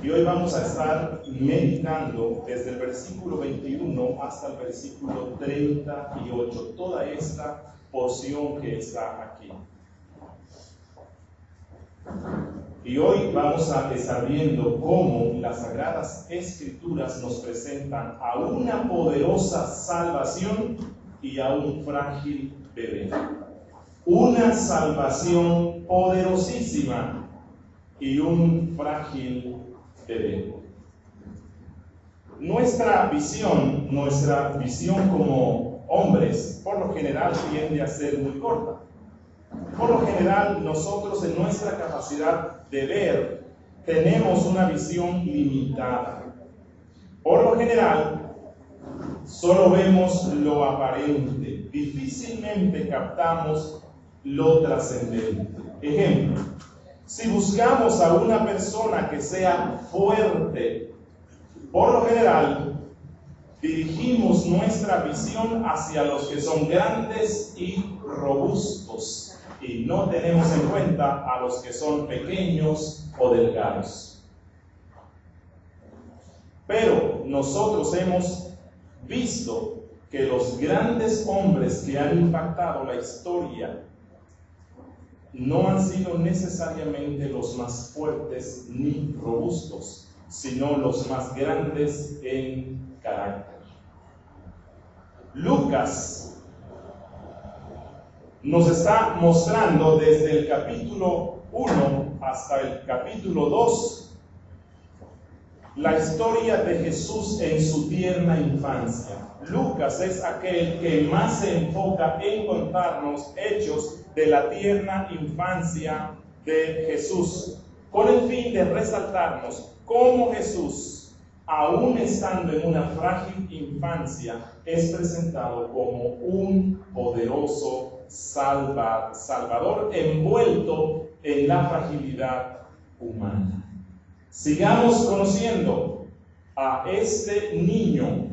Y hoy vamos a estar meditando desde el versículo 21 hasta el versículo 38, toda esta porción que está aquí. Y hoy vamos a estar viendo cómo las Sagradas Escrituras nos presentan a una poderosa salvación y a un frágil bebé. Una salvación poderosísima y un frágil bebé. Nuestra visión como hombres, por lo general tiende a ser muy corta. Por lo general, nosotros en nuestra capacidad de ver tenemos una visión limitada. Por lo general, solo vemos lo aparente, difícilmente captamos lo trascendente. Ejemplo, si buscamos a una persona que sea fuerte, por lo general, dirigimos nuestra visión hacia los que son grandes y robustos, y no tenemos en cuenta a los que son pequeños o delgados. Pero nosotros hemos visto que los grandes hombres que han impactado la historia no han sido necesariamente los más fuertes ni robustos, sino los más grandes en carácter. Lucas nos está mostrando desde el capítulo 1 hasta el capítulo 2 la historia de Jesús en su tierna infancia. Lucas es aquel que más se enfoca en contarnos hechos de la tierna infancia de Jesús, con el fin de resaltarnos cómo Jesús, aún estando en una frágil infancia, es presentado como un poderoso Salvador envuelto en la fragilidad humana. Sigamos conociendo a este niño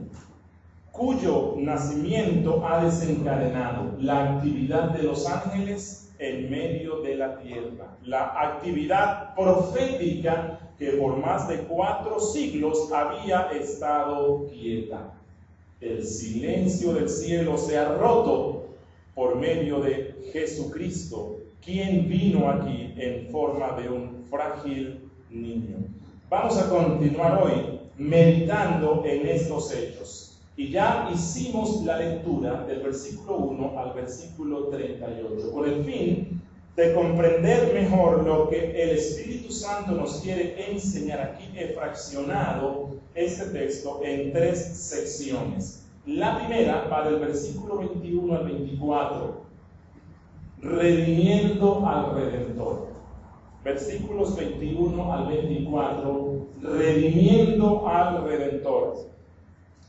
cuyo nacimiento ha desencadenado la actividad de los ángeles en medio de la tierra, la actividad profética que por más de 4 siglos había estado quieta. El silencio del cielo se ha roto por medio de Jesucristo, quien vino aquí en forma de un frágil niño. Vamos a continuar hoy meditando en estos hechos. Y ya hicimos la lectura del versículo 1 al versículo 38, con el fin de comprender mejor lo que el Espíritu Santo nos quiere enseñar aquí. He fraccionado este texto en 3 secciones. La primera va del versículo 21 al 24, redimiendo al Redentor. Versículos 21 al 24, redimiendo al Redentor.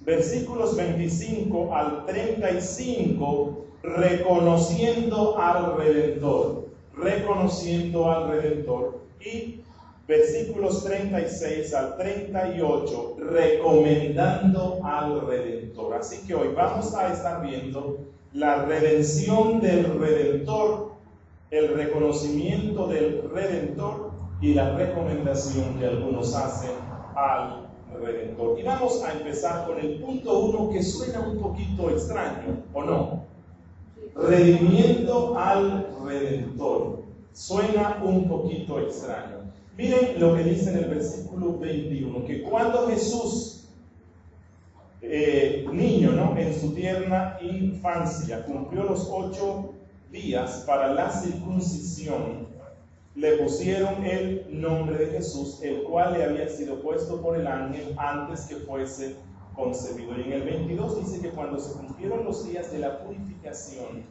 Versículos 25 al 35, reconociendo al Redentor. Reconociendo al Redentor. Y versículos 36 al 38, recomendando al Redentor. Así que hoy vamos a estar viendo la redención del Redentor, el reconocimiento del Redentor y la recomendación que algunos hacen al Redentor. Y vamos a empezar con el punto 1, que suena un poquito extraño, ¿o no? Redimiendo al Redentor. Suena un poquito extraño. Miren lo que dice en el versículo 21, que cuando Jesús, niño, ¿no?, en su tierna infancia, cumplió los 8 días para la circuncisión, le pusieron el nombre de Jesús, el cual le había sido puesto por el ángel antes que fuese concebido. Y en el 22 dice que cuando se cumplieron los días de la purificación,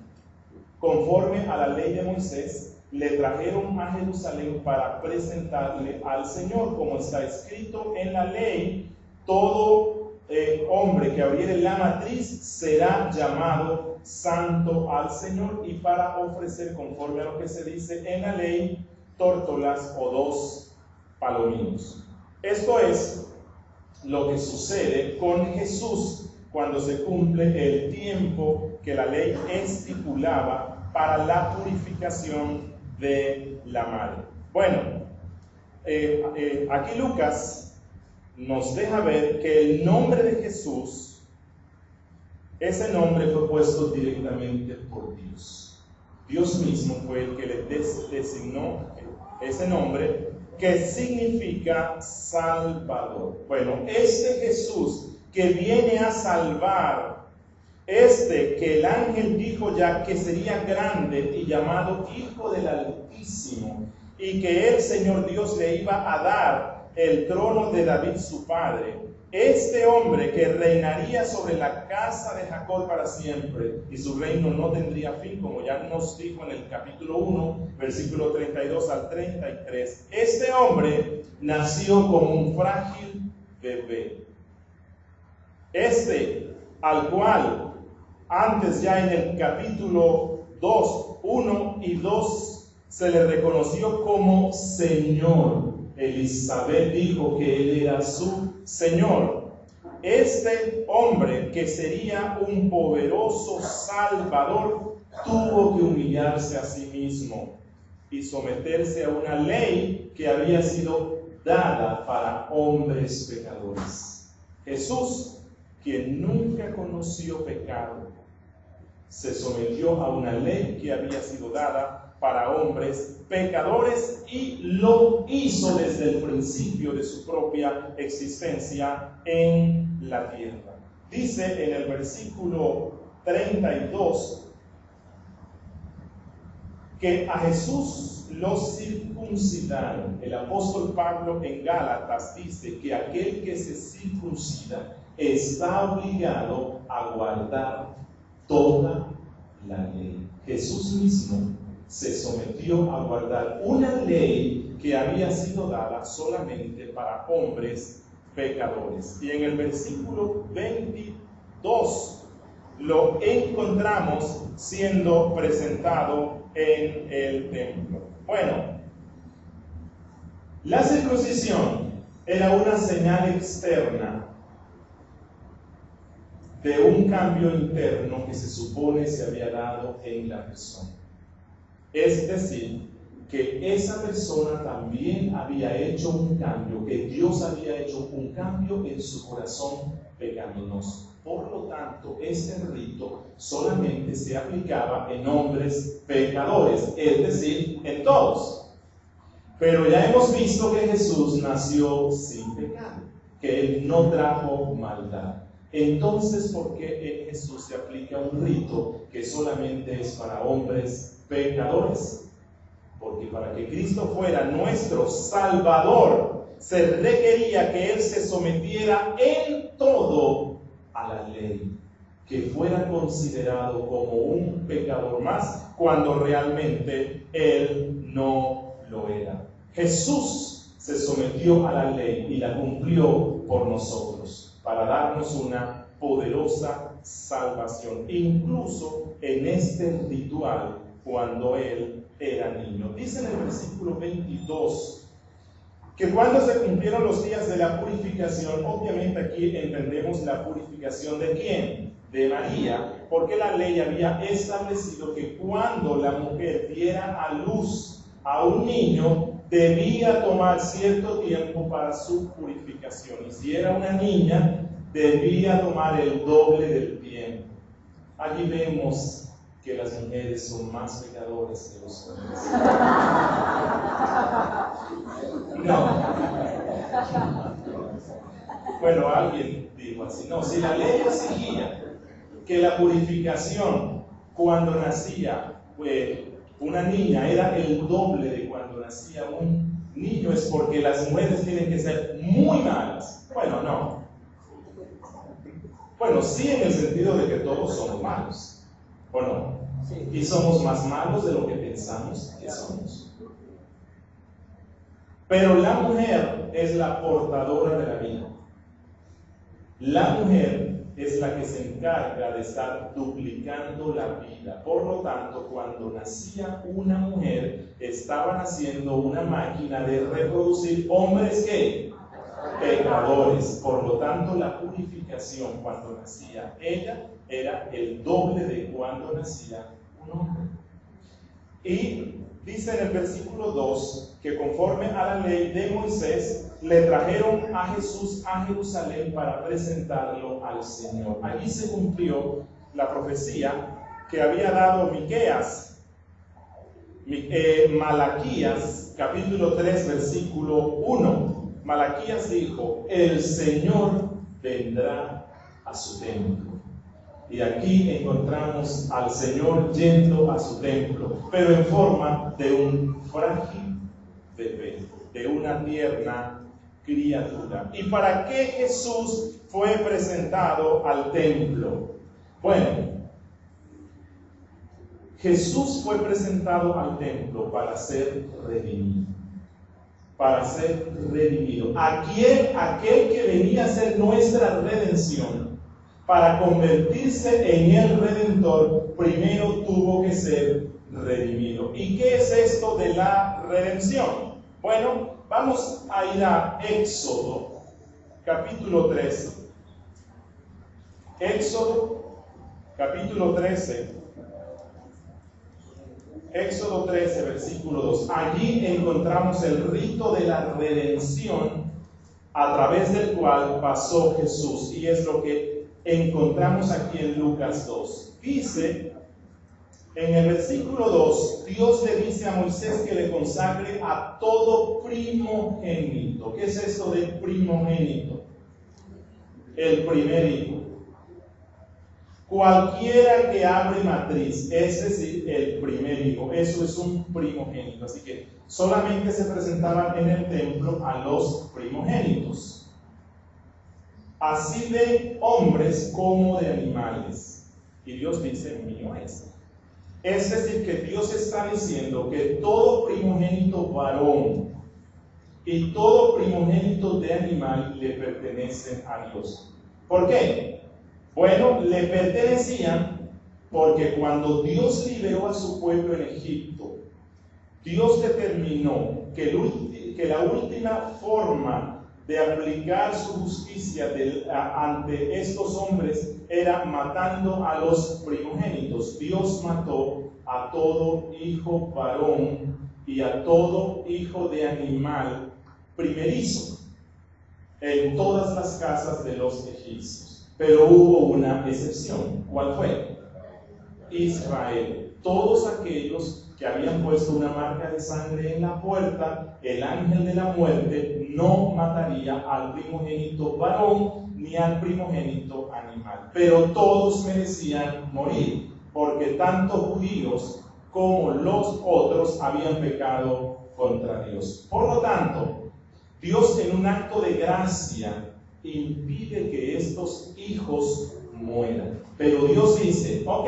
conforme a la ley de Moisés, le trajeron a Jerusalén para presentarle al Señor, como está escrito en la ley: todo hombre que abriere la matriz será llamado santo al Señor, y para ofrecer, conforme a lo que se dice en la ley, tórtolas o 2 palominos. Esto es lo que sucede con Jesús cuando se cumple el tiempo que la ley estipulaba para la purificación de la madre. Bueno, aquí Lucas nos deja ver que el nombre de Jesús, ese nombre fue puesto directamente por Dios. Dios mismo fue el que le designó ese nombre, que significa Salvador. Bueno, este Jesús que viene a salvar, que el ángel dijo ya que sería grande y llamado Hijo del Altísimo, y que el Señor Dios le iba a dar el trono de David su padre, este hombre que reinaría sobre la casa de Jacob para siempre, y su reino no tendría fin, como ya nos dijo en el capítulo 1, versículo 32 al 33. Este hombre nació como un frágil bebé. Al cual antes ya en el capítulo 2, 1 y 2 se le reconoció como Señor. Elizabeth dijo que él era su Señor. Este hombre, que sería un poderoso Salvador, tuvo que humillarse a sí mismo y someterse a una ley que había sido dada para hombres pecadores. Jesús, quien nunca conoció pecado, se sometió a una ley que había sido dada para hombres pecadores y lo hizo desde el principio de su propia existencia en la tierra. Dice en el versículo 32 que a Jesús lo circuncidaron. El apóstol Pablo en Gálatas dice que aquel que se circuncida está obligado a guardar toda la ley. Jesús mismo se sometió a guardar una ley que había sido dada solamente para hombres pecadores. Y en el versículo 22 lo encontramos siendo presentado en el templo. Bueno, la circuncisión era una señal externa de un cambio interno que se supone se había dado en la persona. Es decir, que esa persona también había hecho un cambio, que Dios había hecho un cambio en su corazón pecaminoso. Por lo tanto, este rito solamente se aplicaba en hombres pecadores, es decir, en todos. Pero ya hemos visto que Jesús nació sin pecado, que Él no trajo maldad. Entonces, ¿por qué en Jesús se aplica un rito que solamente es para hombres pecadores? Porque para que Cristo fuera nuestro Salvador, se requería que Él se sometiera en todo a la ley, que fuera considerado como un pecador más, cuando realmente Él no lo era. Jesús se sometió a la ley y la cumplió por nosotros, para darnos una poderosa salvación, incluso en este ritual cuando Él era niño. Dice en el versículo 22 que cuando se cumplieron los días de la purificación, obviamente aquí entendemos la purificación de ¿quién? De María, porque la ley había establecido que cuando la mujer diera a luz a un niño, debía tomar cierto tiempo para su purificación. Y si era una niña, debía tomar el doble del tiempo. Allí vemos que las mujeres son más pecadoras que los hombres. No. Bueno, alguien dijo así. No, si la ley exigía que la purificación cuando nacía una niña era el doble de cuando nacía un niño, es porque las mujeres tienen que ser muy malas. Bueno, no. Bueno, sí, en el sentido de que todos somos malos, ¿o no? Y somos más malos de lo que pensamos que somos. Pero la mujer es la portadora de la vida. La mujer es la que se encarga de estar duplicando la vida. Por lo tanto, cuando nacía una mujer, estaba naciendo una máquina de reproducir hombres que pecadores. Por lo tanto, la purificación cuando nacía ella era el doble de cuando nacía un hombre. Y dice en el versículo 2 que conforme a la ley de Moisés le trajeron a Jesús a Jerusalén para presentarlo al Señor. Allí se cumplió la profecía que había dado Malaquías, capítulo 3, versículo 1. Malaquías dijo: el Señor vendrá a su templo. Y aquí encontramos al Señor yendo a su templo, pero en forma de un frágil bebé, de una tierna criatura. ¿Y para qué Jesús fue presentado al templo? Bueno, Jesús fue presentado al templo para ser redimido. Para ser redimido. Aquel que venía a ser nuestra redención, para convertirse en el Redentor, primero tuvo que ser redimido. ¿Y qué es esto de la redención? Bueno, vamos a ir a Éxodo, capítulo 13. Éxodo, capítulo 13. Éxodo 13, versículo 2. Allí encontramos el rito de la redención a través del cual pasó Jesús. Y es lo que encontramos aquí en Lucas 2. Dice, en el versículo 2, Dios le dice a Moisés que le consagre a todo primogénito. ¿Qué es esto de primogénito? El primer hijo. Cualquiera que abre matriz, es decir, el primer hijo, eso es un primogénito. Así que solamente se presentaban en el templo a los primogénitos, así de hombres como de animales. Y Dios dice: mío es. Es decir, que Dios está diciendo que todo primogénito varón y todo primogénito de animal le pertenecen a Dios. ¿Por qué? Bueno, le pertenecían porque cuando Dios liberó a su pueblo en Egipto, Dios determinó que la última forma de aplicar su justicia ante estos hombres era matando a los primogénitos. Dios mató a todo hijo varón y a todo hijo de animal primerizo en todas las casas de los egipcios. Pero hubo una excepción. ¿Cuál fue? Israel. Todos aquellos que habían puesto una marca de sangre en la puerta, el ángel de la muerte no mataría al primogénito varón ni al primogénito animal. Pero todos merecían morir, porque tanto judíos como los otros habían pecado contra Dios. Por lo tanto, Dios, en un acto de gracia, impide que estos hijos mueran. Pero Dios dice: ok,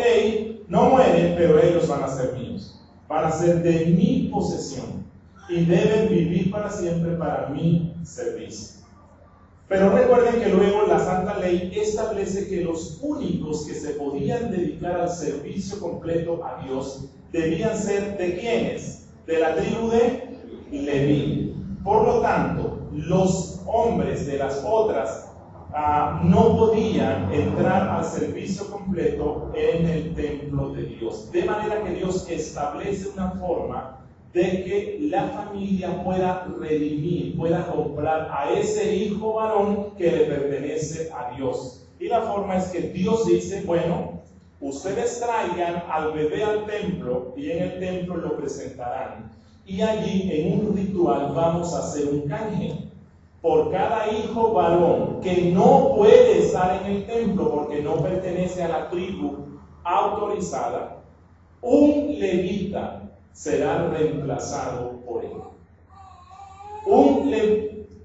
no mueren, pero ellos van a ser míos, van a ser de mi posesión y deben vivir para siempre para mi servicio. Pero recuerden que luego la Santa Ley establece que los únicos que se podían dedicar al servicio completo a Dios debían ser ¿de quiénes? De la tribu de Leví. Por lo tanto, los hombres de las otras no podían entrar al servicio completo en el templo de Dios. De manera que Dios establece una forma de que la familia pueda redimir, pueda comprar a ese hijo varón que le pertenece a Dios. Y la forma es que Dios dice: bueno, ustedes traigan al bebé al templo y en el templo lo presentarán. Y allí, en un ritual, vamos a hacer un canje. Por cada hijo varón que no puede estar en el templo porque no pertenece a la tribu autorizada, un levita será reemplazado por él.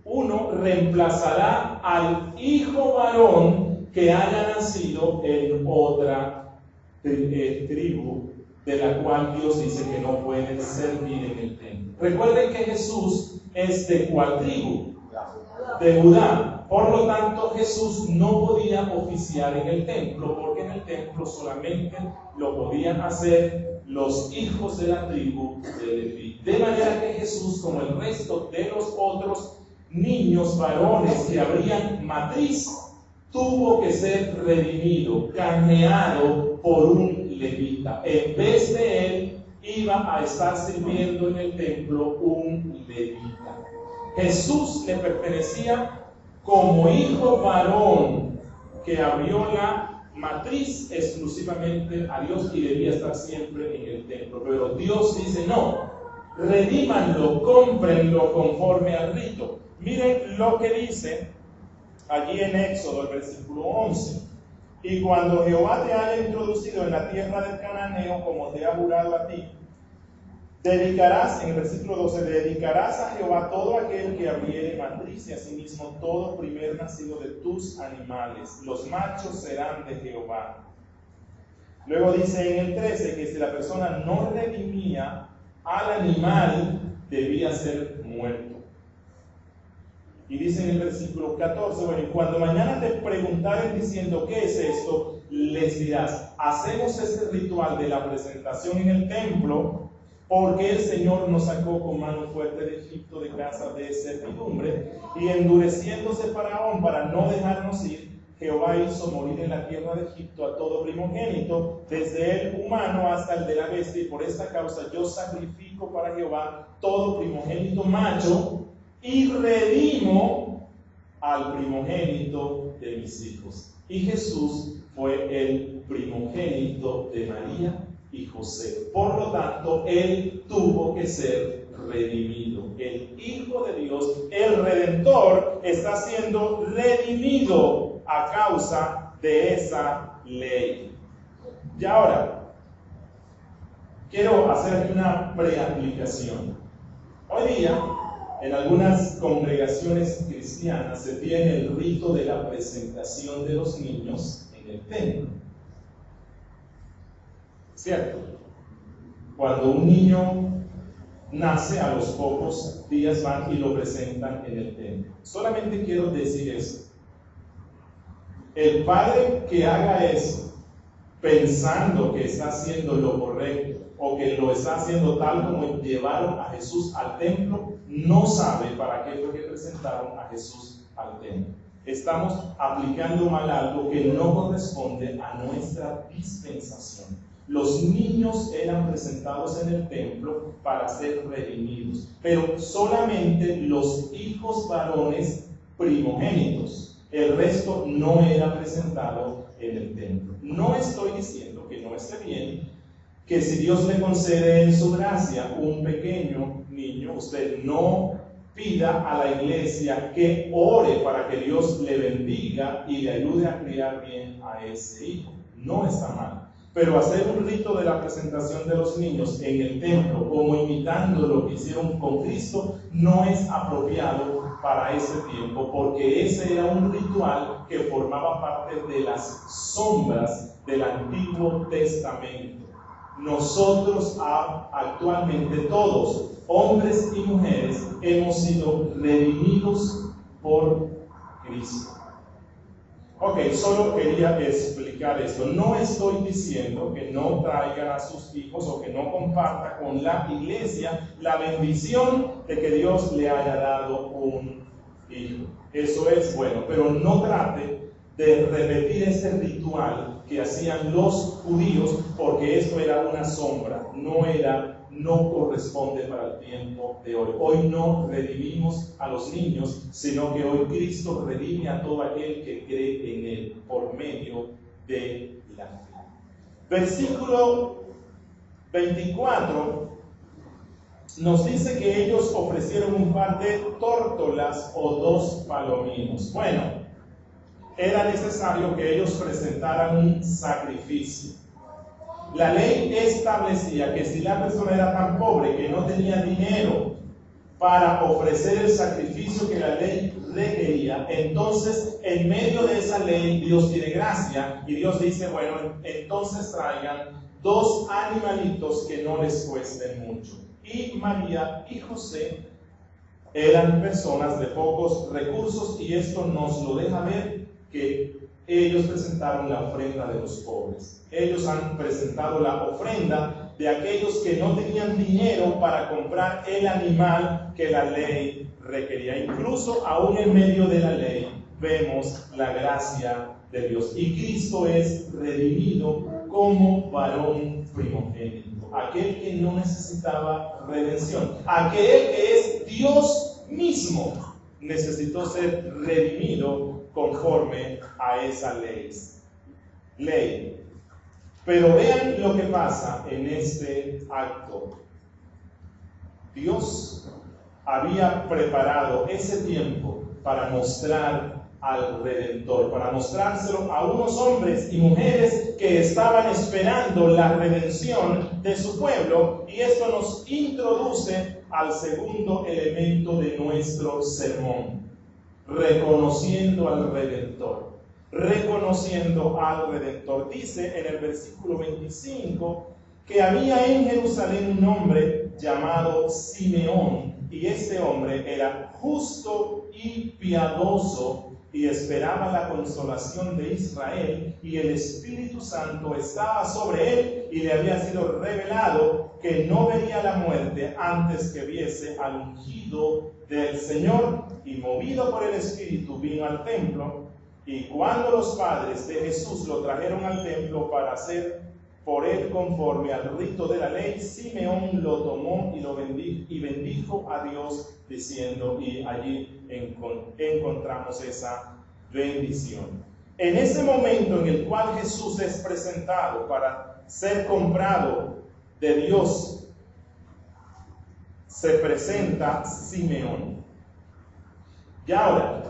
Uno reemplazará al hijo varón que haya nacido en otra tribu, de la cual Dios dice que no puede servir en el templo. Recuerden que Jesús es de ¿cuál tribu? De Judá. Por lo tanto, Jesús no podía oficiar en el templo, porque en el templo solamente lo podían hacer los hijos de la tribu de Leví. De manera que Jesús, como el resto de los otros niños varones que abrían matriz, tuvo que ser redimido, canjeado por un levita, en vez de él iba a estar sirviendo en el templo un levita. Jesús le pertenecía como hijo varón que abrió la matriz exclusivamente a Dios y debía estar siempre en el templo. Pero Dios dice: no, redímanlo, cómprenlo conforme al rito. Miren lo que dice allí en Éxodo, el versículo 11. Y cuando Jehová te haya introducido en la tierra del cananeo, como te ha jurado a ti, dedicarás, en el versículo 12, dedicarás a Jehová todo aquel que abriere matriz y asimismo todo primer nacido de tus animales. Los machos serán de Jehová. Luego dice en el 13 que si la persona no redimía al animal, debía ser muerto. Y dice en el versículo 14, bueno, y cuando mañana te preguntaren diciendo ¿qué es esto?, les dirás: hacemos este ritual de la presentación en el templo, porque el Señor nos sacó con mano fuerte de Egipto, de casa de servidumbre, y endureciéndose Faraón para no dejarnos ir, Jehová hizo morir en la tierra de Egipto a todo primogénito, desde el humano hasta el de la bestia, y por esta causa yo sacrifico para Jehová todo primogénito macho, y redimo al primogénito de mis hijos. Y Jesús fue el primogénito de María y José. Por lo tanto, él tuvo que ser redimido. El Hijo de Dios, el Redentor, está siendo redimido a causa de esa ley. Y ahora, quiero hacer aquí una preaplicación. Hoy día, en algunas congregaciones cristianas se tiene el rito de la presentación de los niños en el templo. ¿Cierto? Cuando un niño nace, a los pocos días van y lo presentan en el templo. Solamente quiero decir esto: el padre que haga eso pensando que está haciendo lo correcto o que lo está haciendo tal como llevaron a Jesús al templo, no sabe para qué fue que presentaron a Jesús al templo. Estamos aplicando mal algo que no corresponde a nuestra dispensación. Los niños eran presentados en el templo para ser redimidos, pero solamente los hijos varones primogénitos. El resto no era presentado en el templo. No estoy diciendo que no esté bien, que si Dios le concede en su gracia un pequeño niño, usted no pida a la iglesia que ore para que Dios le bendiga y le ayude a criar bien a ese hijo. No está mal. Pero hacer un rito de la presentación de los niños en el templo, como imitando lo que hicieron con Cristo, no es apropiado para ese tiempo, porque ese era un ritual que formaba parte de las sombras del Antiguo Testamento. Nosotros actualmente todos, hombres y mujeres, hemos sido redimidos por Cristo. Ok, solo quería explicar esto. No estoy diciendo que no traigan a sus hijos o que no comparta con la iglesia la bendición de que Dios le haya dado un hijo. Eso es bueno, pero no trate de repetir ese ritual que hacían los judíos, porque esto era una sombra, no corresponde para el tiempo de hoy. Hoy no redimimos a los niños, sino que hoy Cristo redime a todo aquel que cree en Él por medio de la fe. Versículo 24 nos dice que ellos ofrecieron un par de tórtolas o 2 palominos. Bueno, era necesario que ellos presentaran un sacrificio. La ley establecía que si la persona era tan pobre que no tenía dinero para ofrecer el sacrificio que la ley requería, entonces en medio de esa ley Dios tiene gracia y Dios dice: bueno, entonces traigan 2 animalitos que no les cuesten mucho. Y María y José eran personas de pocos recursos, y esto nos lo deja ver que ellos presentaron la ofrenda de los pobres. Ellos han presentado la ofrenda de aquellos que no tenían dinero para comprar el animal que la ley requería. Incluso aún en medio de la ley vemos la gracia de Dios. Y Cristo es redimido como varón primogénito. Cristo, aquel que no necesitaba redención, aquel que es Dios mismo, necesitó ser redimido conforme a esa ley. Pero vean lo que pasa en este acto. Dios había preparado ese tiempo para mostrar al Redentor, para mostrárselo a unos hombres y mujeres que estaban esperando la redención de su pueblo, y esto nos introduce al segundo elemento de nuestro sermón: reconociendo al Redentor. Reconociendo al Redentor. Dice en el versículo 25 que había en Jerusalén un hombre llamado Simeón, y este hombre era justo y piadoso y esperaba la consolación de Israel, y el Espíritu Santo estaba sobre él, y le había sido revelado que no vería la muerte antes que viese al ungido del Señor. Y movido por el Espíritu vino al templo, y cuando los padres de Jesús lo trajeron al templo para hacer por él conforme al rito de la ley, Simeón lo tomó y bendijo a Dios diciendo, y allí encontramos esa bendición. En ese momento en el cual Jesús es presentado para ser comprado de Dios, se presenta Simeón. Y ahora,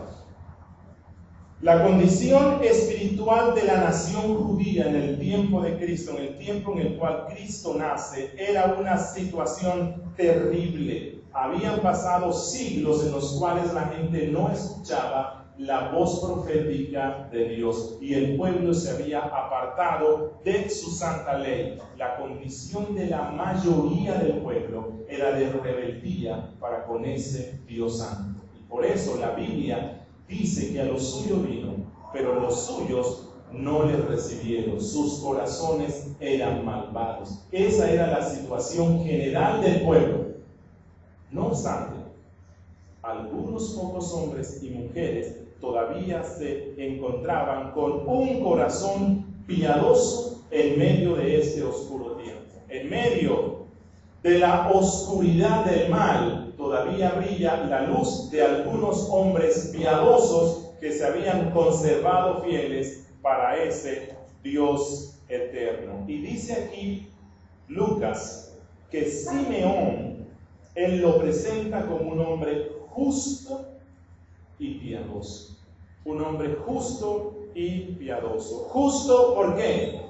la condición espiritual de la nación judía en el tiempo de Cristo, en el tiempo en el cual Cristo nace, era una situación terrible. Habían pasado siglos en los cuales la gente no escuchaba la voz profética de Dios, y el pueblo se había apartado de su santa ley. La condición de la mayoría del pueblo era de rebeldía para con ese Dios santo. Y por eso la Biblia dice que a los suyos vino, pero los suyos no le recibieron. Sus corazones eran malvados. Esa era la situación general del pueblo. No obstante, algunos pocos hombres y mujeres todavía se encontraban con un corazón piadoso en medio de este oscuro tiempo. En medio de la oscuridad del mal, todavía brilla la luz de algunos hombres piadosos que se habían conservado fieles para ese Dios eterno. Y dice aquí Lucas que Simeón, él lo presenta como un hombre justo y piadoso. Un hombre justo y piadoso. Justo, ¿por qué?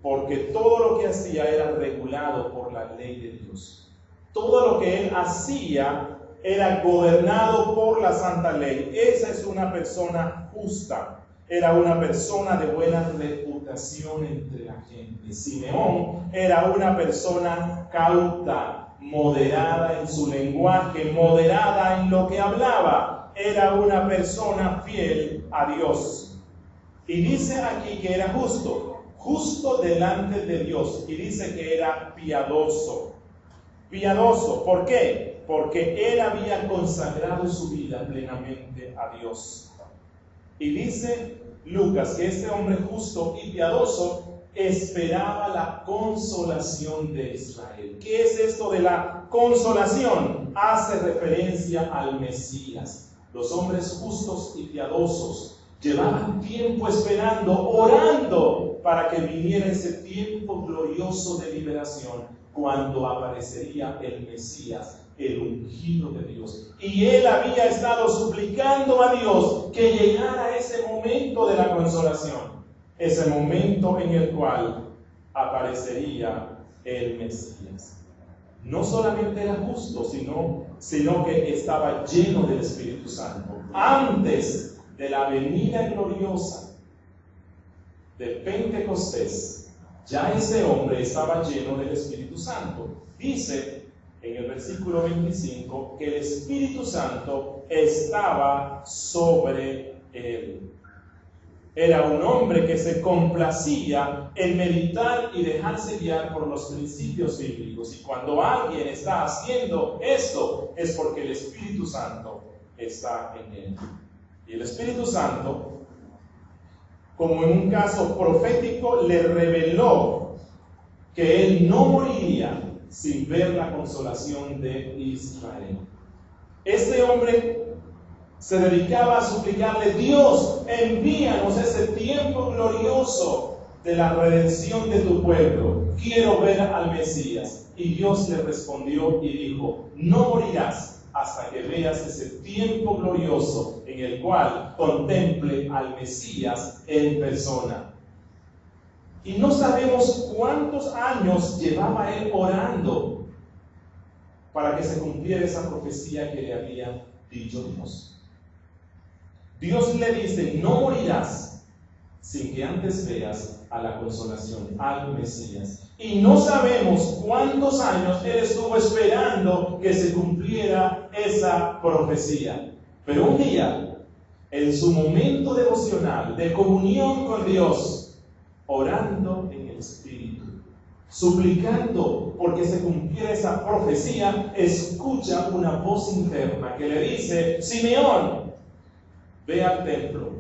Porque todo lo que hacía era regulado por la ley de Dios. Todo lo que él hacía era gobernado por la santa ley. Esa es una persona justa. Era una persona de buena reputación entre la gente. Simeón era una persona cauta, moderada en su lenguaje, moderada en lo que hablaba. Era una persona fiel a Dios. Y dice aquí que era justo, justo delante de Dios. Y dice que era piadoso. Piadoso, ¿por qué? Porque él había consagrado su vida plenamente a Dios. Y dice Lucas que este hombre justo y piadoso esperaba la consolación de Israel. ¿Qué es esto de la consolación? Hace referencia al Mesías. Los hombres justos y piadosos llevaban tiempo esperando, orando para que viniera ese tiempo glorioso de liberación, cuando aparecería el Mesías, el ungido de Dios. Y él había estado suplicando a Dios que llegara ese momento de la consolación, ese momento en el cual aparecería el Mesías. No solamente era justo, sino que estaba lleno del Espíritu Santo. Antes de la venida gloriosa del Pentecostés, ya ese hombre estaba lleno del Espíritu Santo. Dice en el versículo 25 que el Espíritu Santo estaba sobre él. Era un hombre que se complacía en meditar y dejarse guiar por los principios bíblicos. Y cuando alguien está haciendo esto, es porque el Espíritu Santo está en él. Y el Espíritu Santo, como en un caso profético, le reveló que él no moriría sin ver la consolación de Israel. Este hombre se dedicaba a suplicarle: Dios, envíanos ese tiempo glorioso de la redención de tu pueblo. Quiero ver al Mesías. Y Dios le respondió y dijo: no morirás hasta que veas ese tiempo glorioso en el cual contemple al Mesías en persona. Y no sabemos cuántos años llevaba él orando para que se cumpliera esa profecía que le había dicho Dios. Dios le dice: no morirás sin que antes veas a la consolación, al Mesías. Y no sabemos cuántos años él estuvo esperando que se cumpliera esa profecía. Pero un día, en su momento devocional, de comunión con Dios, orando en el Espíritu, suplicando porque se cumpliera esa profecía, escucha una voz interna que le dice: Simeón, ve al templo,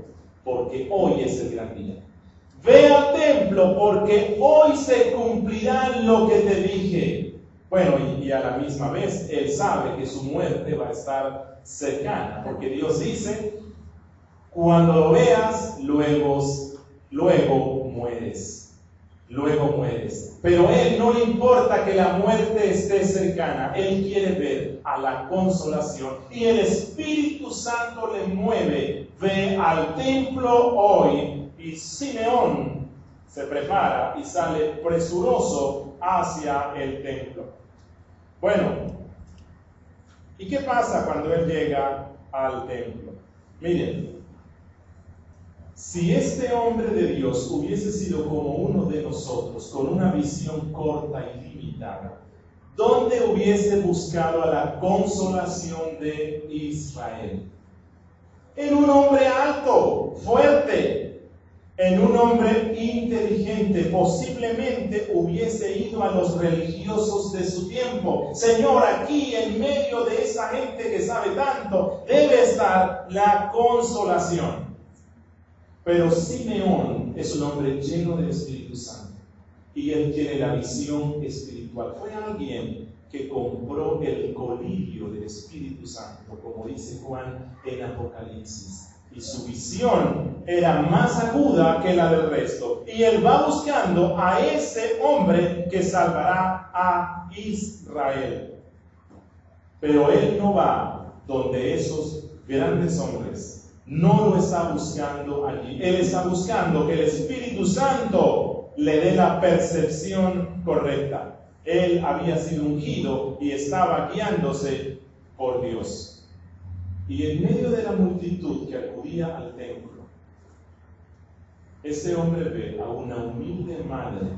porque hoy es el gran día. Ve al templo, porque hoy se cumplirá lo que te dije. Bueno, y a la misma vez, él sabe que su muerte va a estar cercana, porque Dios dice: cuando lo veas, luego mueres. Luego mueres. Pero a él no le importa que la muerte esté cercana. Él quiere ver a la consolación. Y el Espíritu Santo le mueve. Ve al templo hoy. Y Simeón se prepara y sale presuroso hacia el templo. Bueno, ¿y qué pasa cuando él llega al templo? Miren, si este hombre de Dios hubiese sido como uno de nosotros, con una visión corta y limitada, ¿dónde hubiese buscado a la consolación de Israel? En un hombre alto, fuerte, en un hombre inteligente. Posiblemente hubiese ido a los religiosos de su tiempo: Señor, aquí en medio de esa gente que sabe tanto, debe estar la consolación. Pero Simeón es un hombre lleno del Espíritu Santo y él tiene la visión espiritual. Fue alguien que compró el colirio del Espíritu Santo, como dice Juan en Apocalipsis. Y su visión era más aguda que la del resto. Y él va buscando a ese hombre que salvará a Israel. Pero él no va donde esos grandes hombres. No lo está buscando allí. Él está buscando que el Espíritu Santo le dé la percepción correcta. Él había sido ungido y estaba guiándose por Dios. Y en medio de la multitud que acudía al templo, ese hombre ve a una humilde madre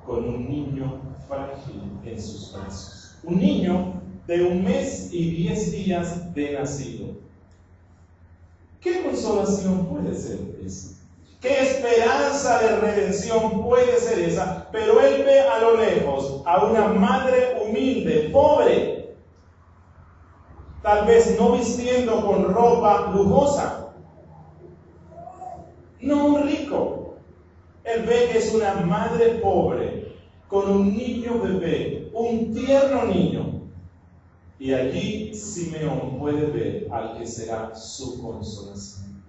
con un niño frágil en sus brazos. Un niño de 1 mes y 10 días de nacido. ¿Qué consolación puede ser esa? ¿Qué esperanza de redención puede ser esa? Pero él ve a lo lejos a una madre humilde, pobre, tal vez no vistiendo con ropa lujosa, no un rico. Él ve que es una madre pobre con un niño bebé, un tierno niño. Y allí Simeón puede ver al que será su consolación.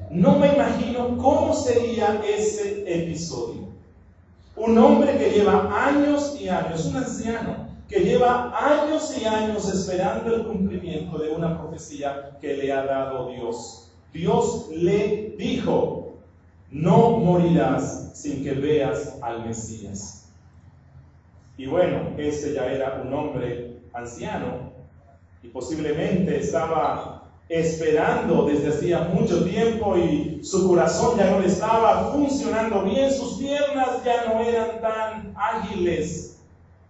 No me imagino cómo sería ese episodio. Un hombre que lleva años y años, un anciano, que lleva años y años esperando el cumplimiento de una profecía que le ha dado Dios. Dios le dijo: no morirás sin que veas al Mesías. Y bueno, ese ya era un hombre anciano y posiblemente estaba esperando desde hacía mucho tiempo y su corazón ya no le estaba funcionando bien, sus piernas ya no eran tan ágiles.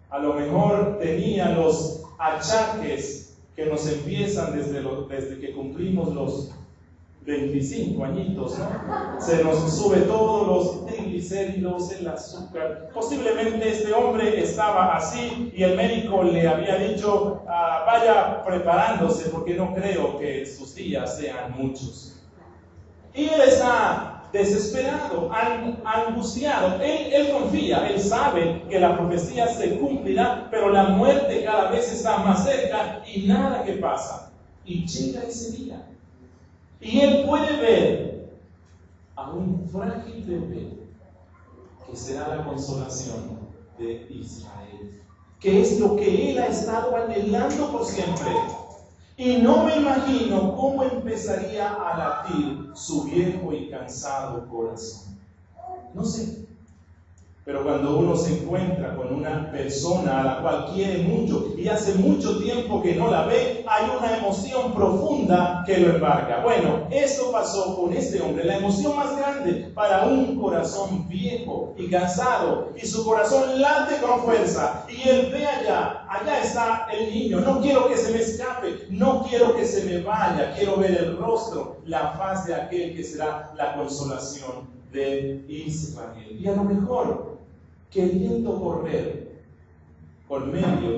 A lo mejor tenía los achaques que nos empiezan desde que cumplimos los 25 añitos, ¿no? Se nos sube todos los triglicéridos, el azúcar. Posiblemente este hombre estaba así y el médico le había dicho: vaya preparándose porque no creo que sus días sean muchos. Y él está desesperado, angustiado. Él confía, él sabe que la profecía se cumplirá, pero la muerte cada vez está más cerca y nada que pasa. Y llega ese día. Y él puede ver a un frágil bebé que será la consolación de Israel, que es lo que él ha estado anhelando por siempre. Y no me imagino cómo empezaría a latir su viejo y cansado corazón. No sé. Pero cuando uno se encuentra con una persona a la cual quiere mucho y hace mucho tiempo que no la ve, hay una emoción profunda que lo embarga. Bueno, esto pasó con este hombre, la emoción más grande para un corazón viejo y cansado, y su corazón late con fuerza, y él ve allá está el niño, no quiero que se me escape, no quiero que se me vaya, quiero ver el rostro, la faz de aquel que será la consolación de Israel. Y a lo mejor queriendo correr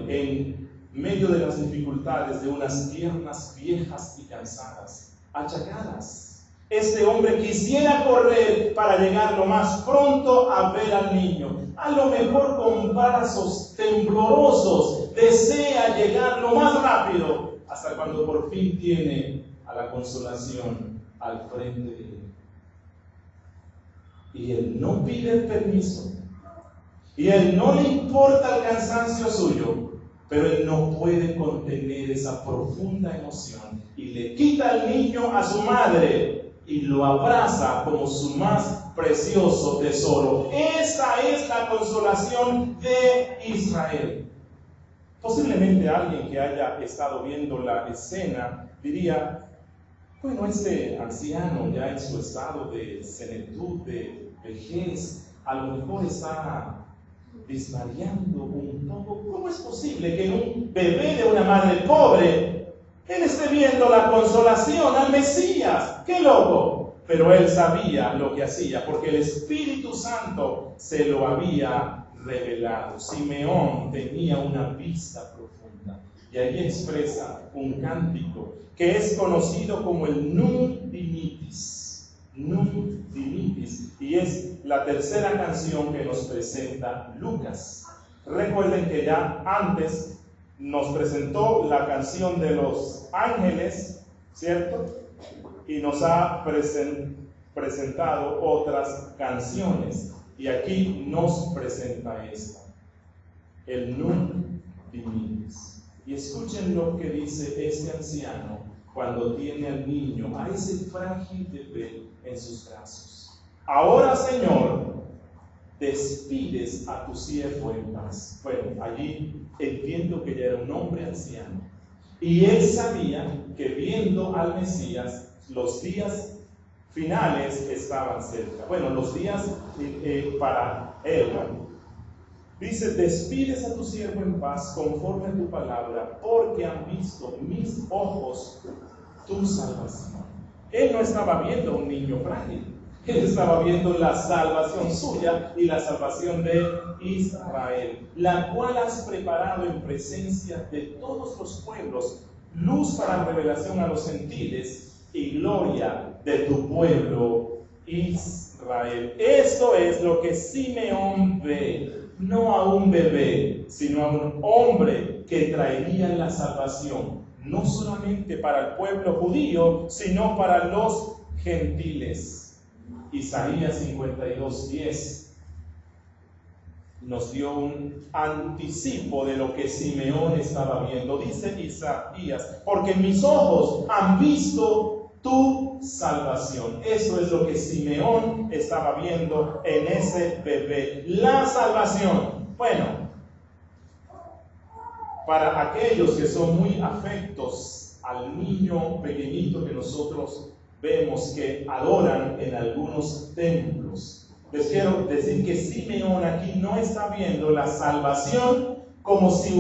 en medio de las dificultades de unas piernas viejas y cansadas, achacadas, este hombre quisiera correr para llegar lo más pronto a ver al niño. A lo mejor con brazos temblorosos desea llegar lo más rápido hasta cuando por fin tiene a la consolación al frente de él. Y él no pide permiso. Y a él no le importa el cansancio suyo, pero él no puede contener esa profunda emoción. Y le quita al niño a su madre y lo abraza como su más precioso tesoro. Esa es la consolación de Israel. Posiblemente alguien que haya estado viendo la escena diría: bueno, este anciano ya en su estado de senectud, de vejez, a lo mejor está desvariando un poco. ¿Cómo es posible que en un bebé de una madre pobre él esté viendo la consolación al Mesías? ¡Qué loco! Pero él sabía lo que hacía, porque el Espíritu Santo se lo había revelado. Simeón tenía una vista profunda, y allí expresa un cántico que es conocido como el Nunc Dimittis. Nunc Dimittis, y es la tercera canción que nos presenta Lucas. Recuerden que ya antes nos presentó la canción de los ángeles, ¿cierto? Y nos ha presentado otras canciones, y aquí nos presenta esta, el Nunc Dimittis. Y escuchen lo que dice este anciano cuando tiene al niño, a ese frágil bebé en sus brazos. Ahora, Señor, despides a tu siervo en paz. Bueno, allí entiendo que ya era un hombre anciano, y él sabía que viendo al Mesías, los días finales estaban cerca. Bueno, los días para él. Dice: despides a tu siervo en paz conforme a tu palabra, porque han visto mis ojos tu salvación. Él no estaba viendo a un niño frágil, él estaba viendo la salvación suya y la salvación de Israel, la cual has preparado en presencia de todos los pueblos, luz para revelación a los gentiles y gloria de tu pueblo Israel. Esto es lo que Simeón ve, no a un bebé, sino a un hombre que traería la salvación, no solamente para el pueblo judío, sino para los gentiles. Isaías 52:10 nos dio un anticipo de lo que Simeón estaba viendo. Dice Isaías: porque mis ojos han visto tu salvación. Eso es lo que Simeón estaba viendo en ese bebé, la salvación. Bueno, para aquellos que son muy afectos al niño pequeñito que nosotros vemos que adoran en algunos templos, les quiero decir que Simeón aquí no está viendo la salvación como si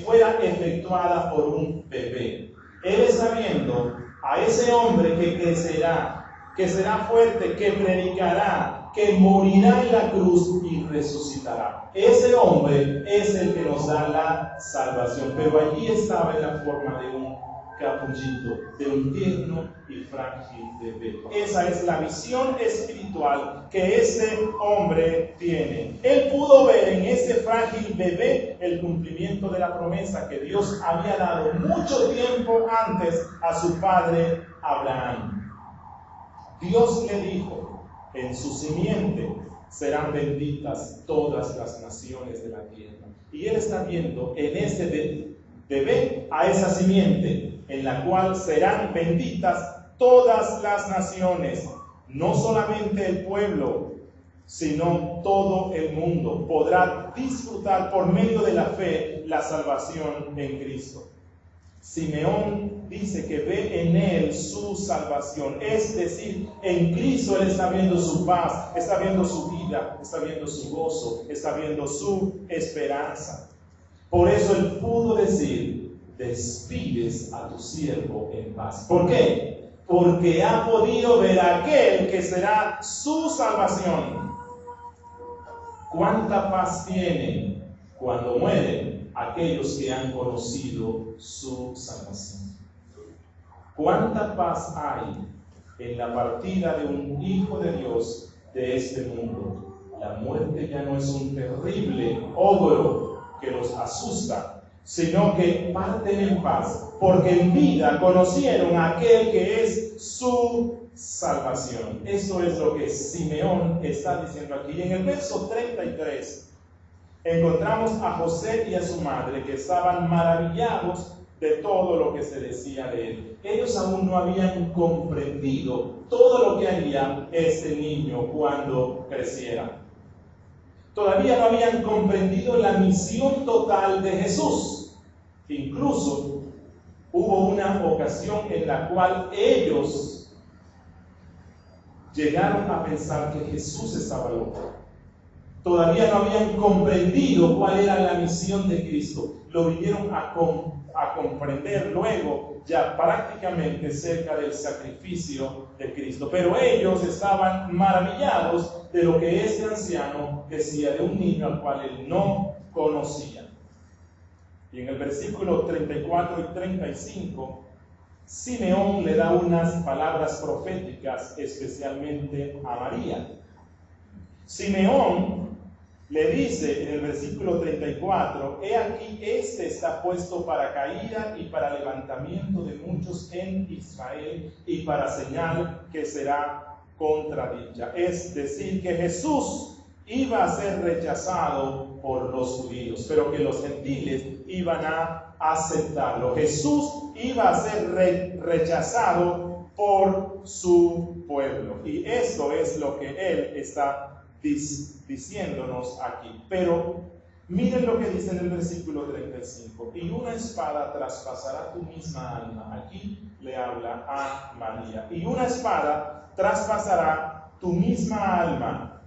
fuera efectuada por un bebé. Él está viendo a ese hombre que crecerá, que será fuerte, que predicará, que morirá en la cruz y resucitará. Ese hombre es el que nos da la salvación, pero allí estaba en la forma de un capullito de un tierno y frágil bebé. Esa es la visión espiritual que este hombre tiene. Él pudo ver en ese frágil bebé el cumplimiento de la promesa que Dios había dado mucho tiempo antes a su padre Abraham. Dios le dijo, en su simiente serán benditas todas las naciones de la tierra. Y él está viendo en ese bebé a esa simiente en la cual serán benditas todas las naciones, no solamente el pueblo, sino todo el mundo podrá disfrutar por medio de la fe la salvación en Cristo. Simeón dice que ve en él su salvación, es decir, en Cristo él está viendo su paz, está viendo su vida, está viendo su gozo, está viendo su esperanza. Por eso él pudo decir, despides a tu siervo en paz. ¿Por qué? Porque ha podido ver a aquel que será su salvación. ¿Cuánta paz tienen cuando mueren aquellos que han conocido su salvación? ¿Cuánta paz hay en la partida de un hijo de Dios de este mundo? La muerte ya no es un terrible ogro que los asusta, sino que parten en paz, porque en vida conocieron a aquel que es su salvación. Eso es lo que Simeón está diciendo aquí. En el verso 33 encontramos a José y a su madre que estaban maravillados de todo lo que se decía de él. Ellos aún no habían comprendido todo lo que haría este niño cuando creciera. Todavía no habían comprendido la misión total de Jesús. Incluso hubo una ocasión en la cual ellos llegaron a pensar que Jesús estaba loco. Todavía no habían comprendido cuál era la misión de Cristo. Lo vinieron a comprender luego, ya prácticamente cerca del sacrificio de Cristo. Pero ellos estaban maravillados de lo que este anciano decía de un niño al cual él no conocía. Y en el versículo 34 y 35, Simeón le da unas palabras proféticas especialmente a María. Simeón le dice en el versículo 34, he aquí este está puesto para caída y para levantamiento de muchos en Israel y para señal que será contradicha. Es decir, que Jesús iba a ser rechazado por los judíos, pero que los gentiles iban a aceptarlo. Jesús iba a ser rechazado por su pueblo. Y esto es lo que él está diciéndonos aquí. Pero miren lo que dice en el versículo 35. Y una espada traspasará tu misma alma. Aquí le habla a María. Y una espada traspasará tu misma alma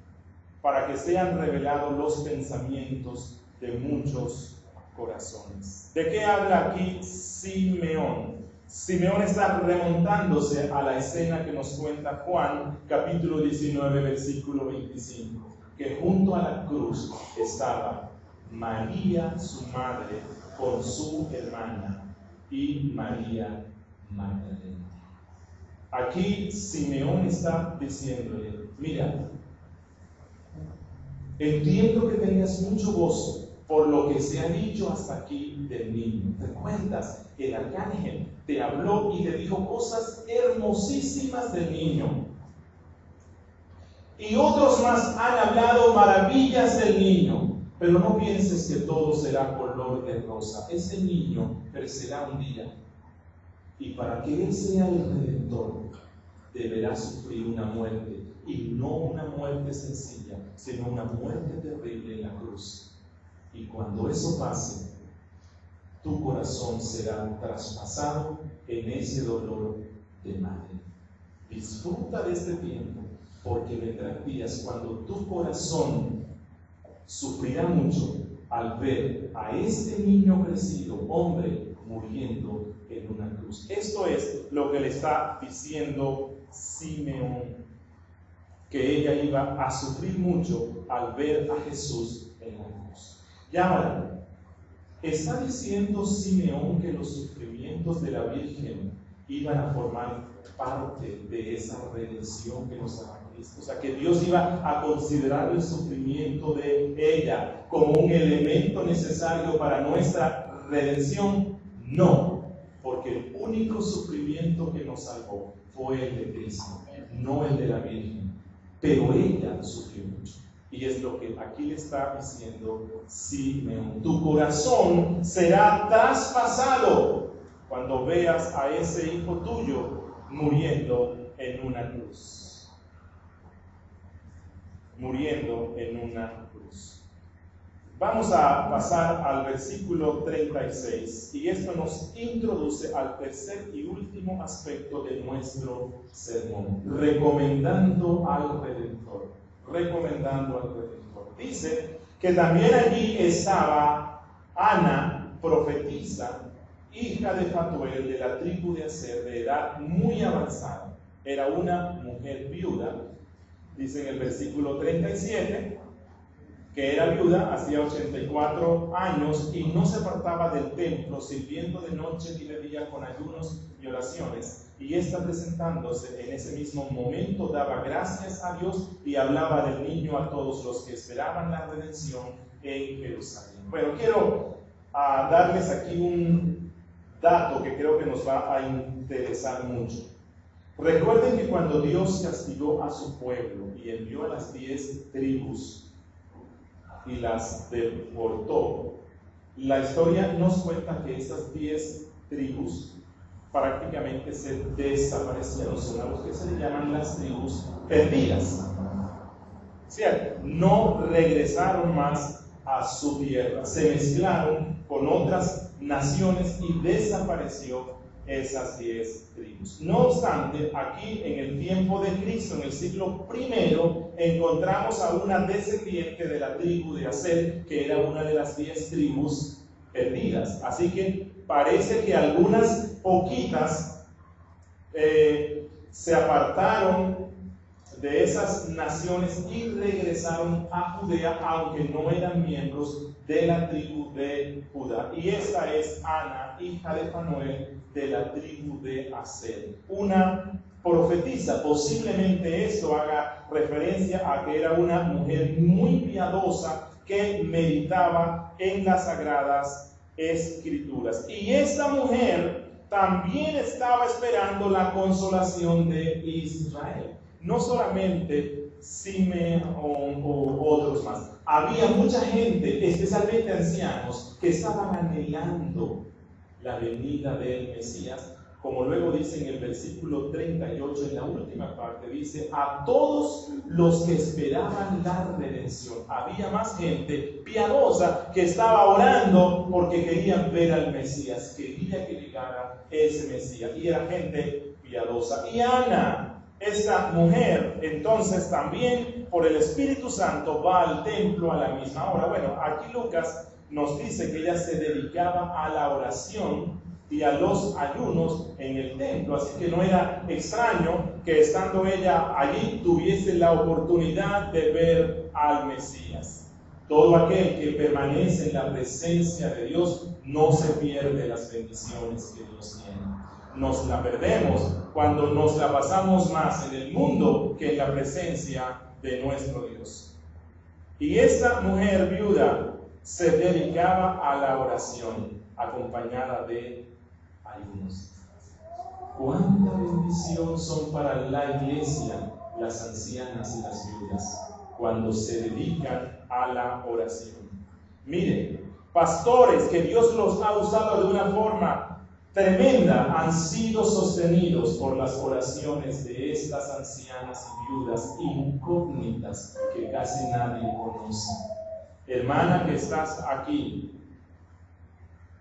para que sean revelados los pensamientos de muchos corazones. ¿De qué habla aquí Simeón? Simeón está remontándose a la escena que nos cuenta Juan, capítulo 19, versículo 25, que junto a la cruz estaba María, su madre, con su hermana, y María Magdalena. Aquí Simeón está diciéndole, mira, entiendo que tengas mucho gozo por lo que se ha dicho hasta aquí del niño. ¿Recuerdas? El arcángel te habló y te dijo cosas hermosísimas del niño. Y otros más han hablado maravillas del niño. Pero no pienses que todo será color de rosa. Ese niño crecerá un día. Y para que él sea el Redentor, deberá sufrir una muerte. Y no una muerte sencilla, sino una muerte terrible en la cruz. Y cuando eso pase, tu corazón será traspasado en ese dolor de madre. Disfruta de este tiempo, porque vendrán días cuando tu corazón sufrirá mucho al ver a este niño crecido, hombre, muriendo en una cruz. Esto es lo que le está diciendo Simeón, que ella iba a sufrir mucho al ver a Jesús en la cruz. Y ahora, Está diciendo Simeón que los sufrimientos de la Virgen iban a formar parte de esa redención que nos daba Cristo. O sea, que Dios iba a considerar el sufrimiento de ella como un elemento necesario para nuestra redención. No, porque el único sufrimiento que nos salvó fue el de Cristo, no el de la Virgen. Pero ella sufrió mucho. Y es lo que aquí le está diciendo Simeón. Tu corazón será traspasado cuando veas a ese hijo tuyo muriendo en una cruz. Muriendo en una cruz. Vamos a pasar al versículo 36. Y esto nos introduce al tercer y último aspecto de nuestro sermón. Recomendando al Redentor. Recomendando al Redentor. Dice que también allí estaba Ana, profetisa, hija de Fatuel, de la tribu de Aser, de edad muy avanzada. Era una mujer viuda. Dice en el versículo 37 que era viuda, hacía 84 años y no se apartaba del templo, sirviendo de noche y de día con ayunos y oraciones. Y esta, presentándose en ese mismo momento, daba gracias a Dios y hablaba del niño a todos los que esperaban la redención en Jerusalén. Bueno, quiero darles aquí un dato que creo que nos va a interesar mucho. Recuerden que cuando Dios castigó a su pueblo y envió a las 10 tribus y las deportó, la historia nos cuenta que esas 10 tribus prácticamente se desaparecieron. Son a los que se le llaman las tribus perdidas. ¿Cierto? No regresaron más a su tierra, se mezclaron con otras naciones y desapareció esas 10 tribus. No obstante, aquí en el tiempo de Cristo, en el siglo I, encontramos a una descendiente de la tribu de Aser, que era una de las 10 tribus perdidas. Así que parece que algunas poquitas se apartaron de esas naciones y regresaron a Judea, aunque no eran miembros de la tribu de Judá. Y esta es Ana, hija de Fanuel, de la tribu de Aser. Una profetisa. Posiblemente esto haga referencia a que era una mujer muy piadosa que meditaba en las sagradas escrituras. Y esta mujer también estaba esperando la consolación de Israel. No solamente Simeón o otros más. Había mucha gente, especialmente ancianos, que estaban anhelando la venida del Mesías, como luego dice en el versículo 38, en la última parte, dice: a todos los que esperaban la redención. Había más gente piadosa que estaba orando porque querían ver al Mesías, quería que llegara ese Mesías, y era gente piadosa. Y Ana, esta mujer, entonces también por el Espíritu Santo va al templo a la misma hora. Bueno, aquí Lucas nos dice que ella se dedicaba a la oración y a los ayunos en el templo, así que no era extraño que estando ella allí tuviese la oportunidad de ver al Mesías. Todo aquel que permanece en la presencia de Dios no se pierde las bendiciones que Dios tiene. Nos la perdemos cuando nos la pasamos más en el mundo que en la presencia de nuestro Dios. Y esta mujer viuda se dedicaba a la oración, acompañada de ayunos. ¿Cuánta bendición son para la iglesia las ancianas y las viudas cuando se dedican a la oración? Miren, pastores que Dios los ha usado de una forma tremenda han sido sostenidos por las oraciones de estas ancianas y viudas incógnitas que casi nadie conoce. Hermana que estás aquí,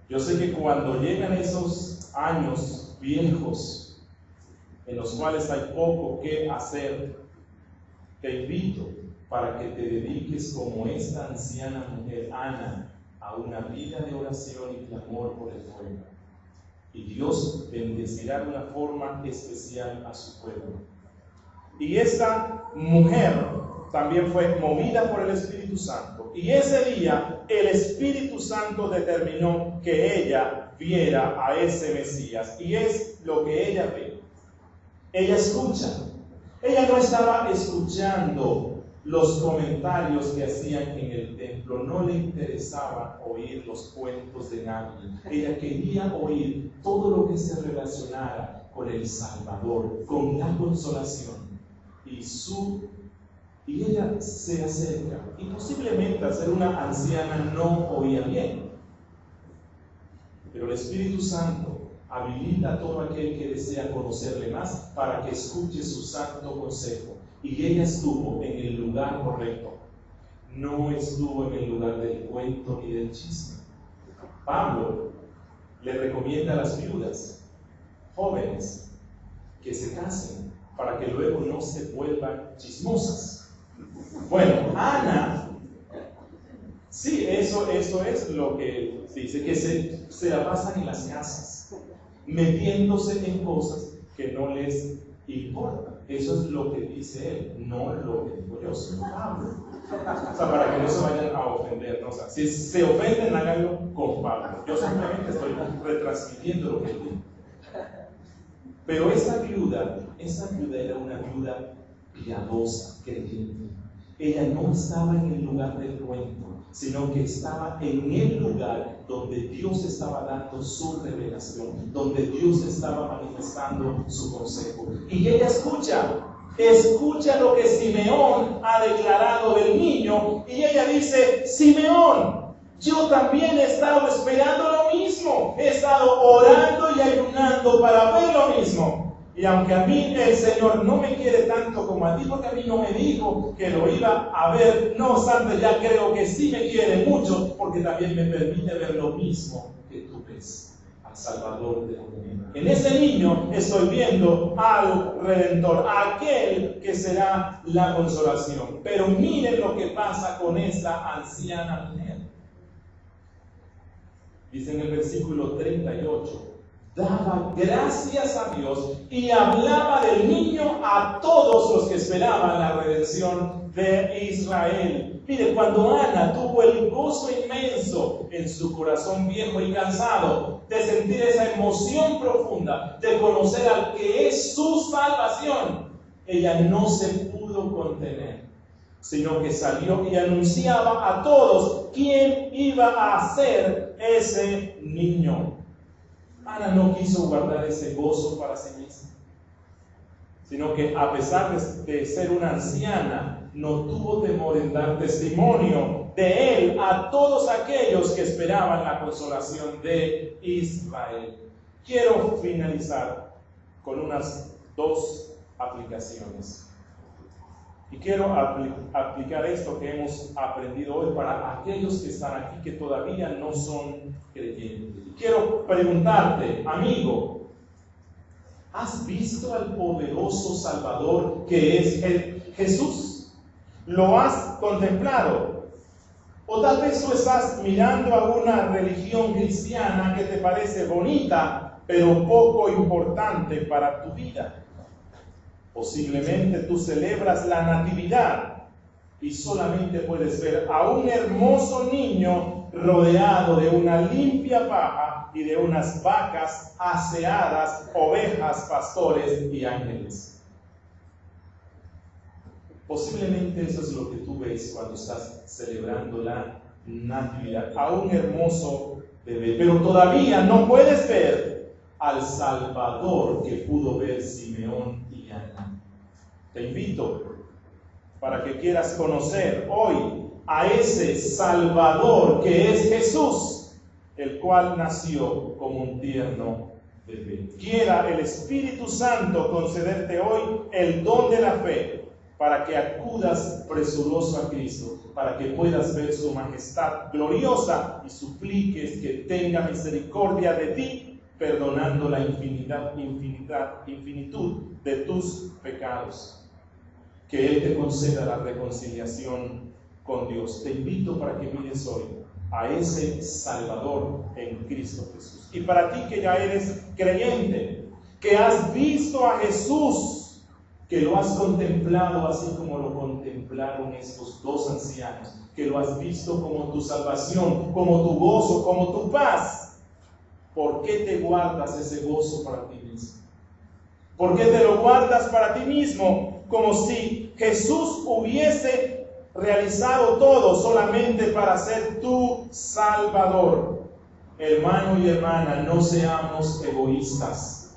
yo sé que cuando llegan esos años viejos en los cuales hay poco que hacer, te invito para que te dediques como esta anciana mujer Ana a una vida de oración y clamor por el pueblo. Y Dios bendecirá de una forma especial a su pueblo. Y esta mujer también fue movida por el Espíritu Santo. Y ese día el Espíritu Santo determinó que ella viera a ese Mesías. Y es lo que ella ve. Ella escucha. Ella no estaba escuchando los comentarios que hacían en el templo. No le interesaba oír los cuentos de nadie. Ella quería oír todo lo que se relacionara con el Salvador, con la consolación. Y ella se acerca, y posiblemente al ser una anciana no oía bien, pero el Espíritu Santo habilita a todo aquel que desea conocerle más para que escuche su santo consejo. Y ella estuvo en el lugar correcto, no estuvo en el lugar del cuento ni del chisme. Pablo le recomienda a las viudas jóvenes que se casen para que luego no se vuelvan chismosas. Bueno, Ana, sí, eso es lo que dice, que se la pasan en las casas, metiéndose en cosas que no les importan. Eso es lo que dice él, no lo que digo yo, sino Pablo. O sea, para que no se vayan a ofender, ¿no? O sea, si se ofenden, háganlo con Pablo. Yo simplemente estoy retransmitiendo lo que él dice. Pero esa viuda era una viuda piadosa, creyente. Ella no estaba en el lugar del cuento, sino que estaba en el lugar donde Dios estaba dando su revelación, donde Dios estaba manifestando su consejo. Y ella escucha lo que Simeón ha declarado del niño, y ella dice: Simeón, yo también he estado esperando lo mismo, he estado orando y ayunando para ver lo mismo. Y aunque a mí el Señor no me quiere tanto como a ti, porque a mí no me dijo que lo iba a ver, no obstante ya creo que sí me quiere mucho, porque también me permite ver lo mismo que tú ves, al Salvador de la humanidad. En ese niño estoy viendo al Redentor, aquel que será la consolación. Pero miren lo que pasa con esta anciana mujer. Dice en el versículo 38, daba gracias a Dios y hablaba del niño a todos los que esperaban la redención de Israel. Mire, cuando Ana tuvo el gozo inmenso en su corazón viejo y cansado de sentir esa emoción profunda, de conocer al que es su salvación, ella no se pudo contener, sino que salió y anunciaba a todos quién iba a ser ese niño. Ana no quiso guardar ese gozo para sí misma, sino que a pesar de ser una anciana, no tuvo temor en dar testimonio de él a todos aquellos que esperaban la consolación de Israel. Quiero finalizar con unas dos aplicaciones. Y quiero aplicar esto que hemos aprendido hoy para aquellos que están aquí que todavía no son creyentes. Y quiero preguntarte, amigo, ¿has visto al poderoso Salvador que es Jesús? ¿Lo has contemplado? O tal vez tú estás mirando a una religión cristiana que te parece bonita, pero poco importante para tu vida. Posiblemente tú celebras la Natividad y solamente puedes ver a un hermoso niño rodeado de una limpia paja y de unas vacas aseadas, ovejas, pastores y ángeles. Posiblemente eso es lo que tú ves cuando estás celebrando la Natividad, a un hermoso bebé, pero todavía no puedes ver al Salvador que pudo ver Simeón y Ana. Te invito para que quieras conocer hoy a ese Salvador que es Jesús, el cual nació como un tierno bebé. Quiera el Espíritu Santo concederte hoy el don de la fe para que acudas presuroso a Cristo, para que puedas ver su majestad gloriosa y supliques que tenga misericordia de ti, perdonando la infinitud de tus pecados. Que Él te conceda la reconciliación con Dios. Te invito para que mires hoy a ese Salvador en Cristo Jesús. Y para ti que ya eres creyente, que has visto a Jesús que lo has contemplado así como lo contemplaron estos dos ancianos, que lo has visto como tu salvación, como tu gozo, como tu paz. ¿Por qué te guardas ese gozo para ti mismo? ¿Por qué te lo guardas para ti mismo? Como si Jesús hubiese realizado todo solamente para ser tu Salvador. Hermano y hermana, no seamos egoístas.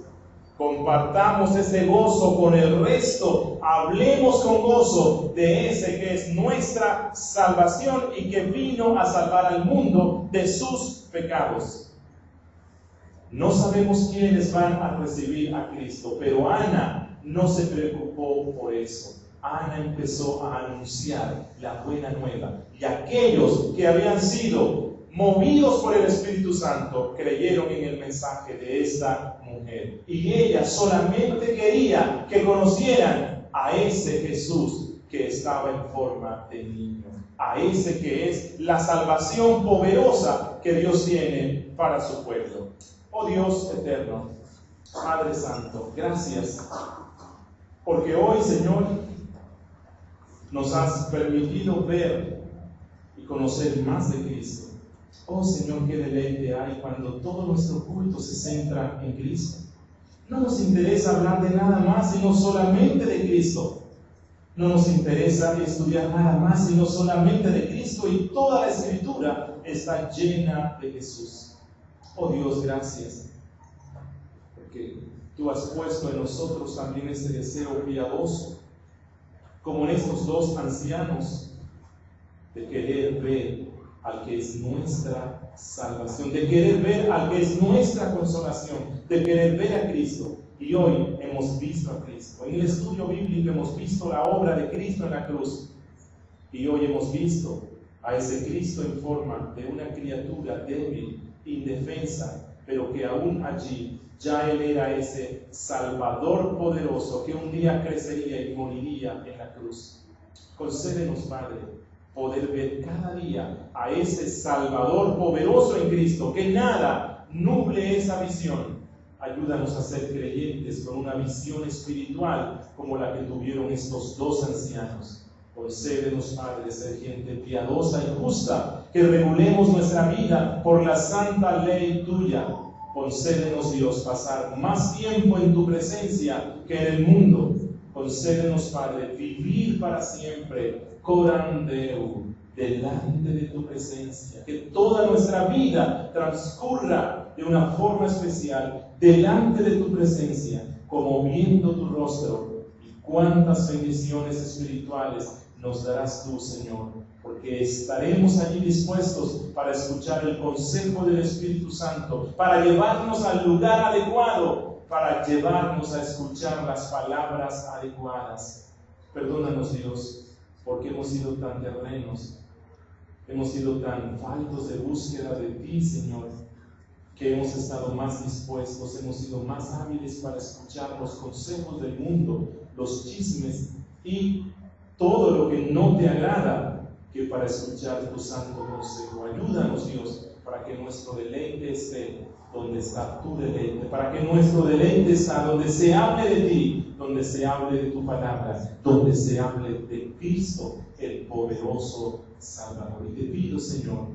Compartamos ese gozo con el resto. Hablemos con gozo de ese que es nuestra salvación y que vino a salvar al mundo de sus pecados. No sabemos quiénes van a recibir a Cristo, pero Ana no se preocupó por eso. Ana empezó a anunciar la buena nueva, y aquellos que habían sido movidos por el Espíritu Santo creyeron en el mensaje de esta mujer. Y ella solamente quería que conocieran a ese Jesús que estaba en forma de niño, a ese que es la salvación poderosa que Dios tiene para su pueblo. Oh Dios eterno, Padre Santo, gracias, porque hoy, Señor, nos has permitido ver y conocer más de Cristo. Oh Señor, qué deleite hay cuando todo nuestro culto se centra en Cristo. No nos interesa hablar de nada más, sino solamente de Cristo. No nos interesa estudiar nada más, sino solamente de Cristo, y toda la Escritura está llena de Jesús. Oh Dios, gracias, porque tú has puesto en nosotros también ese deseo piadoso, como en estos dos ancianos, de querer ver al que es nuestra salvación, de querer ver al que es nuestra consolación, de querer ver a Cristo. Y hoy hemos visto a Cristo. En el estudio bíblico hemos visto la obra de Cristo en la cruz. Y hoy hemos visto a ese Cristo en forma de una criatura débil, indefensa, pero que aún allí ya Él era ese Salvador poderoso que un día crecería y moriría en la cruz. Concédenos, Padre, poder ver cada día a ese Salvador poderoso en Cristo, que nada nuble esa visión. Ayúdanos a ser creyentes con una visión espiritual como la que tuvieron estos dos ancianos. Concédenos, Padre, ser gente piadosa y justa, que regulemos nuestra vida por la santa ley tuya. Concédenos, Dios, pasar más tiempo en tu presencia que en el mundo. Concédenos, Padre, vivir para siempre, coram Deo, delante de tu presencia. Que toda nuestra vida transcurra de una forma especial delante de tu presencia, como viendo tu rostro. Y cuántas bendiciones espirituales nos darás tú, Señor, porque estaremos allí dispuestos para escuchar el consejo del Espíritu Santo, para llevarnos al lugar adecuado, para llevarnos a escuchar las palabras adecuadas. Perdónanos, Dios, porque hemos sido tan terrenos, hemos sido tan faltos de búsqueda de ti, Señor, que hemos estado más dispuestos, hemos sido más hábiles para escuchar los consejos del mundo, los chismes y todo lo que no te agrada, que para escuchar tu santo consejo. Ayúdanos, Dios, para que nuestro deleite esté donde está tu deleite, para que nuestro deleite está donde se hable de ti, donde se hable de tu palabra, donde se hable de Cristo, el poderoso Salvador. Y te pido, Señor,